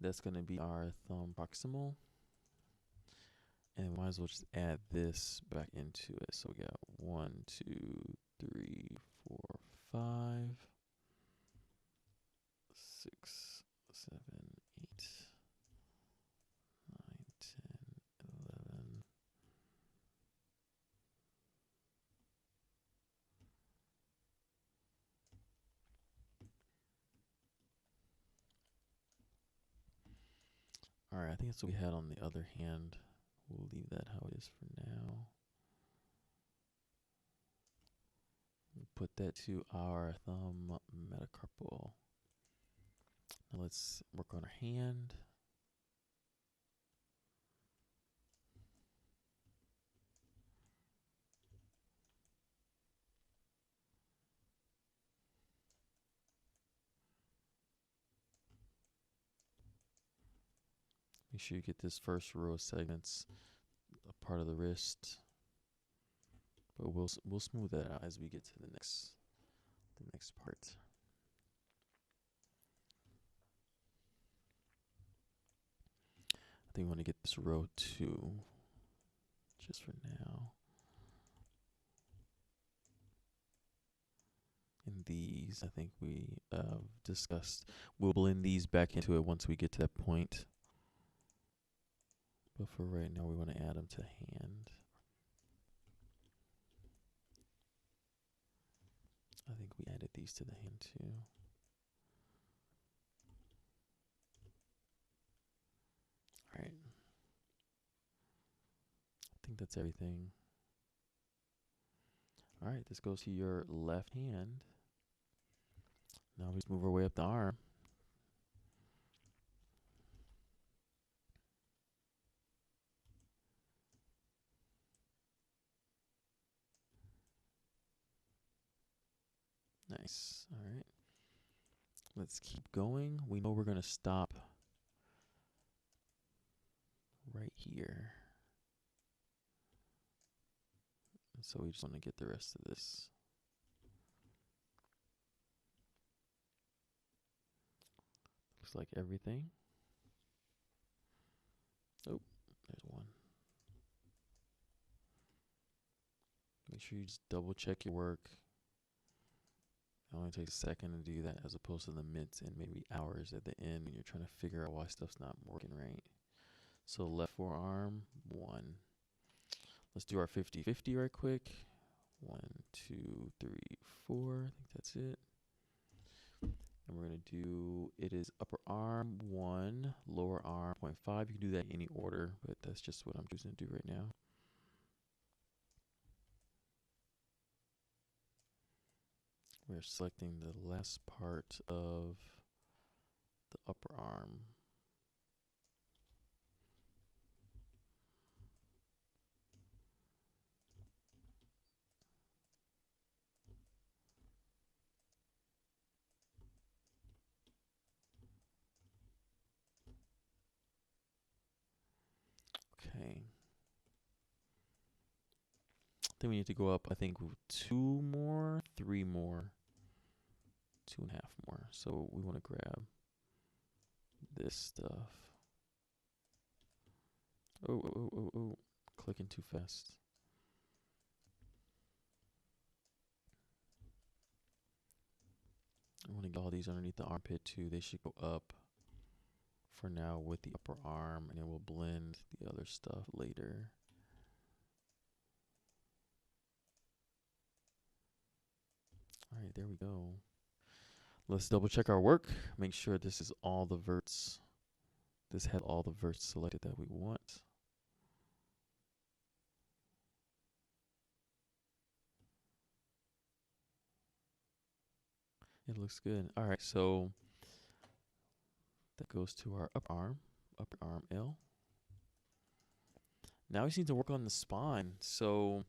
That's going to be our thumb proximal. And we might as well just add this back into it. So we got 1, 2, 3, 4, 5, 6, 7, 8, 9, 10, 11. All right, I think that's what we had on the other hand. We'll leave that how it is for now. We'll put that to our thumb metacarpal. Now let's work on our hand. Make sure you get this first row of segments a part of the wrist, but we'll smooth that out as we get to the next part. I think we want to get this row 2 just for now. And these, I think we discussed. We'll blend these back into it once we get to that point. But for right now, we want to add them to hand. I think we added these to the hand too. All right. I think that's everything. All right, this goes to your left hand. Now we just move our way up the arm. Nice. All right. Let's keep going. We know we're going to stop right here. And so we just want to get the rest of this. Looks like everything. Oh, there's one. Make sure you just double check your work. It only takes a second to do that as opposed to the minutes and maybe hours at the end when you're trying to figure out why stuff's not working right. So left forearm, 1. Let's do our 50-50 right quick. 1, 2, 3, 4. I think that's it. And we're going to do, it is upper arm 1, lower arm 0.5. You can do that in any order, but that's just what I'm choosing to do right now. We're selecting the last part of the upper arm. Okay. Then we need to go up, I think, 2 more, 3 more, 2.5 more. So we want to grab this stuff. Oh. Clicking too fast. I want to get all these underneath the armpit too. They should go up for now with the upper arm, and then we'll blend the other stuff later. All right, there we go. Let's double check our work. Make sure this is all the verts. This has all the verts selected that we want. It looks good. All right, so that goes to our upper arm L. Now we just need to work on the spine. So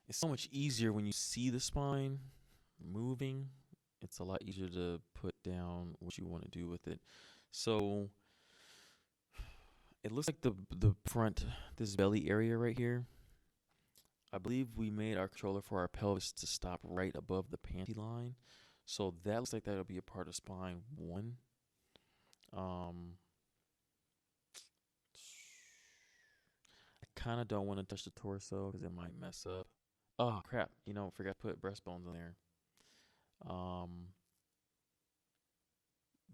it's so much easier when you see the spine moving. It's a lot easier to put down what you want to do with it. So it looks like the front, this belly area right here. I believe we made our controller for our pelvis to stop right above the panty line. So that looks like that'll be a part of spine 1. Um, I kind of don't want to touch the torso because it might mess up. Oh crap! Forgot to put breastbones in there. Um,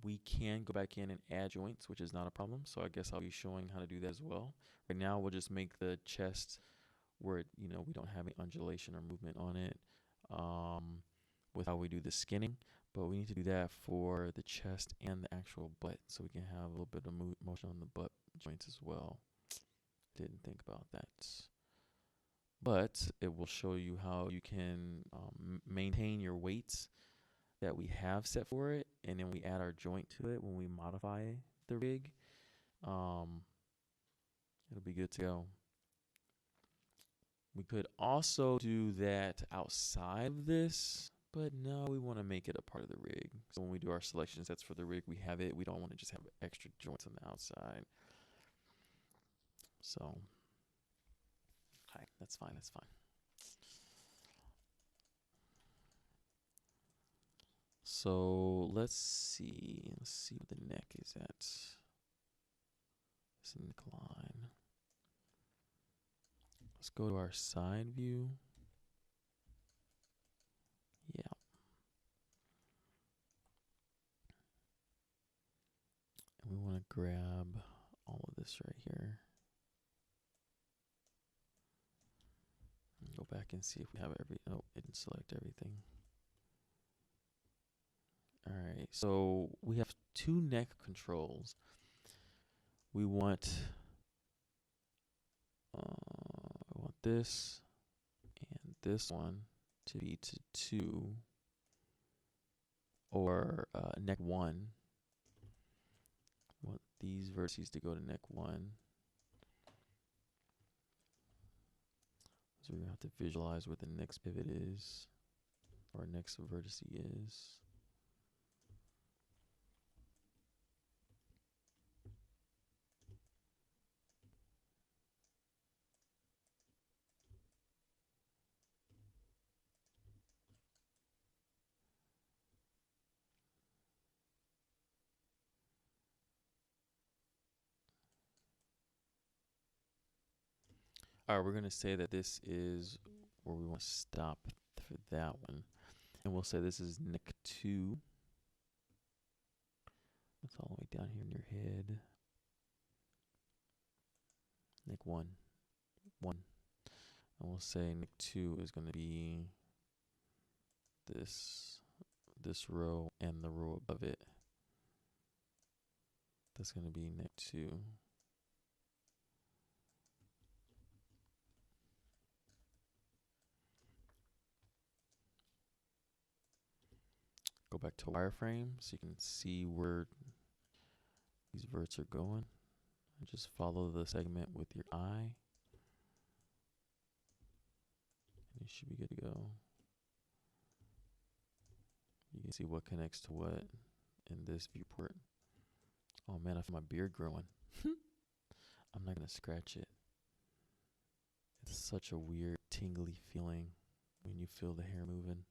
we can go back in and add joints, which is not a problem. So I guess I'll be showing how to do that as well. Right now, we'll just make the chest where we don't have any undulation or movement on it. With how we do the skinning, but we need to do that for the chest and the actual butt, so we can have a little bit of motion on the butt joints as well. Didn't think about that, but it will show you how you can maintain your weights that we have set for it, and then we add our joint to it when we modify the rig. It'll be good to go. We could also do that outside of this, but no, we want to make it a part of the rig. So when we do our selection sets for the rig, we have it. We don't want to just have extra joints on the outside. So, okay, that's fine. That's fine. So let's see. Let's see what the neck is at. This neckline. Let's go to our side view. Yeah. And we want to grab all of this right here. Go back and see if we have oh, it didn't select everything. All right, so we have two neck controls. We want this and this one to be to 2, or neck 1. Want these vertices to go to neck 1. So we're gonna have to visualize where the next pivot is, or next vertex is. All right, we're gonna say that this is where we want to stop for that one, and we'll say this is neck 2. That's all the way down here in your head. Neck 1. And we'll say neck 2 is going to be this row and the row above it. That's going to be neck 2. Go back to wireframe so you can see where these verts are going. And just follow the segment with your eye. And you should be good to go. You can see what connects to what in this viewport. Oh man, I feel my beard growing. I'm not going to scratch it. It's such a weird tingly feeling when you feel the hair moving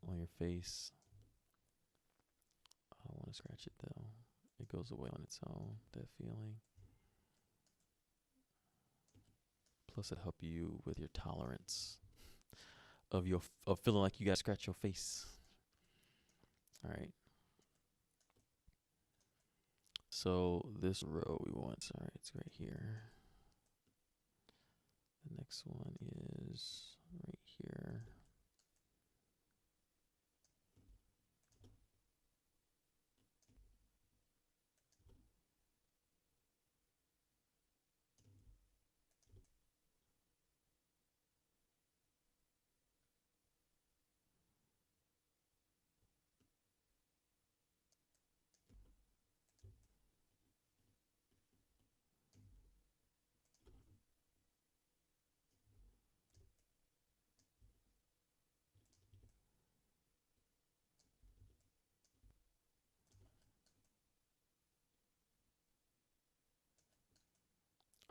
on your face. I don't want to scratch it though. It goes away on its own, that feeling. Plus it helps you with your tolerance of feeling like you gotta scratch your face. All right. So this row we want, all right, it's right here. The next one is right here.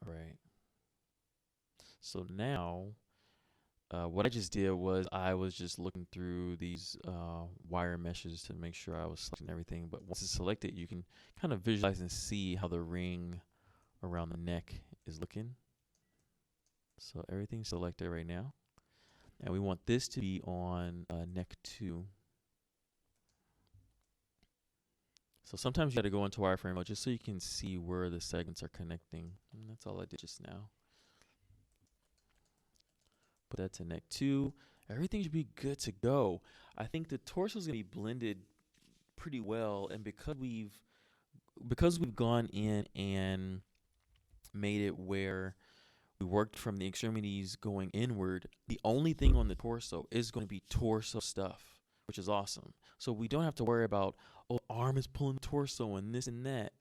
All right. So now what I just did was I was just looking through these wire meshes to make sure I was selecting everything. But once it's selected, you can kind of visualize and see how the ring around the neck is looking. So everything's selected right now. And we want this to be on neck 2. So sometimes you got to go into wireframe mode just so you can see where the segments are connecting. And that's all I did just now. Put that to neck 2. Everything should be good to go. I think the torso is going to be blended pretty well, and because we've gone in and made it where we worked from the extremities going inward, the only thing on the torso is going to be torso stuff, which is awesome. So we don't have to worry about, oh, arm is pulling the torso and this and that.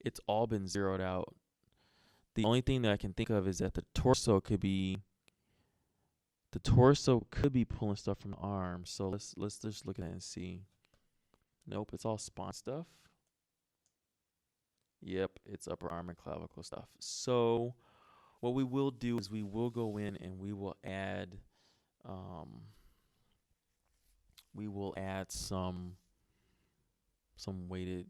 It's all been zeroed out. The only thing that I can think of is that the torso could be pulling stuff from the arm. So let's just look at it and see. Nope, it's all spine stuff. Yep, it's upper arm and clavicle stuff. So what we will do is we will go in and we will add some weighted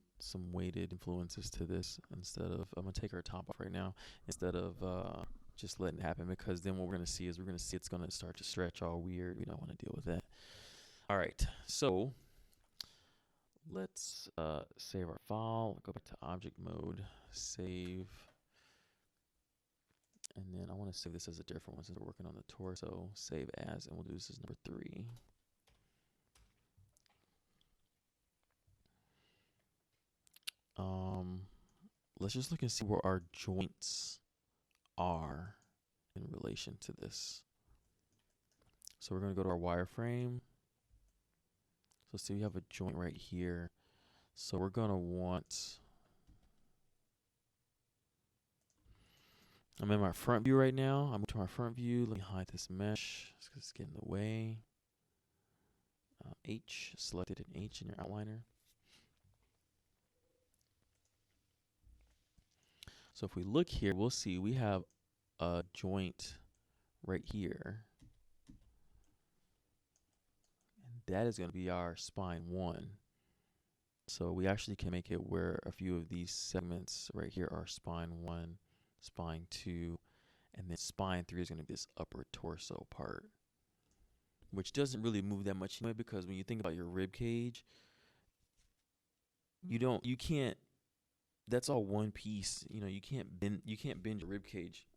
influences to this. Instead of, I'm gonna take our top off right now, instead of just letting it happen, because then what we're gonna see it's gonna start to stretch all weird. We don't want to deal with that. All right, so let's save our file, go back to object mode, save, and then I want to save this as a different one since we're working on the torso. Save as, and we'll do this as number 3. Let's just look and see where our joints are in relation to this. So we're going to go to our wireframe. So see, we have a joint right here. So we're going to want, I'm in my front view right now. I'm to my front view. Let me hide this mesh because it's getting in the way. H, selected an H in your outliner. So if we look here, we'll see we have a joint right here. And that is going to be our spine 1. So we actually can make it where a few of these segments right here are spine 1, spine 2, and then spine 3 is going to be this upper torso part, which doesn't really move that much anyway, because when you think about your rib cage, you can't, that's all one piece. You can't bend your rib cage,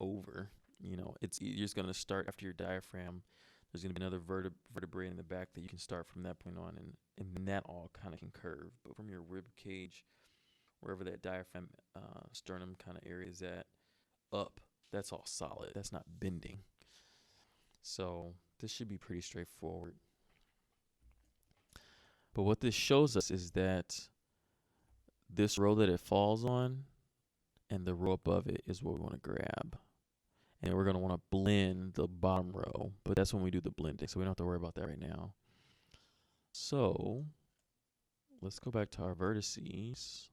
over. You're just gonna start after your diaphragm. There's gonna be another vertebrae in the back that you can start from that point on, and that all kind of can curve. But from your rib cage, wherever that diaphragm, sternum kind of area is at, up, that's all solid. That's not bending. So this should be pretty straightforward. But what this shows us is that this row that it falls on and the row above it is what we want to grab. And we're going to want to blend the bottom row, but that's when we do the blending, so we don't have to worry about that right now. So let's go back to our vertices.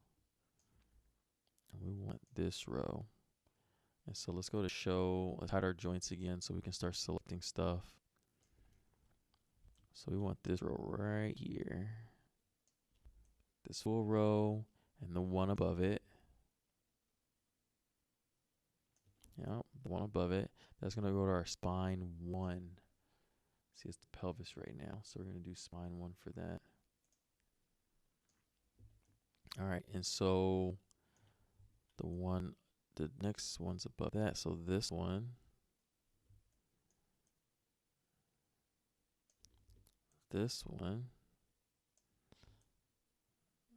And we want this row. And so let's go to show, let's hide our joints again so we can start selecting stuff. So we want this row right here. This full row and the one above it. Yeah, the one above it. That's going to go to our spine 1. See, it's the pelvis right now, so we're going to do spine 1 for that. All right, and so the next one's above that, so this one,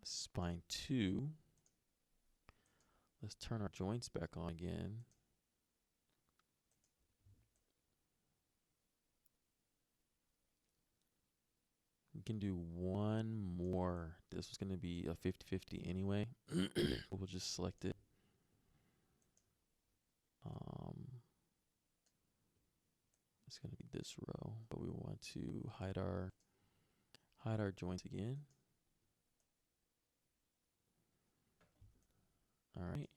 spine 2. Let's turn our joints back on again. We can do one more. This was going to be a 50-50 anyway. We'll just select it. It's going to be this row, but we want to hide our joints again. All right.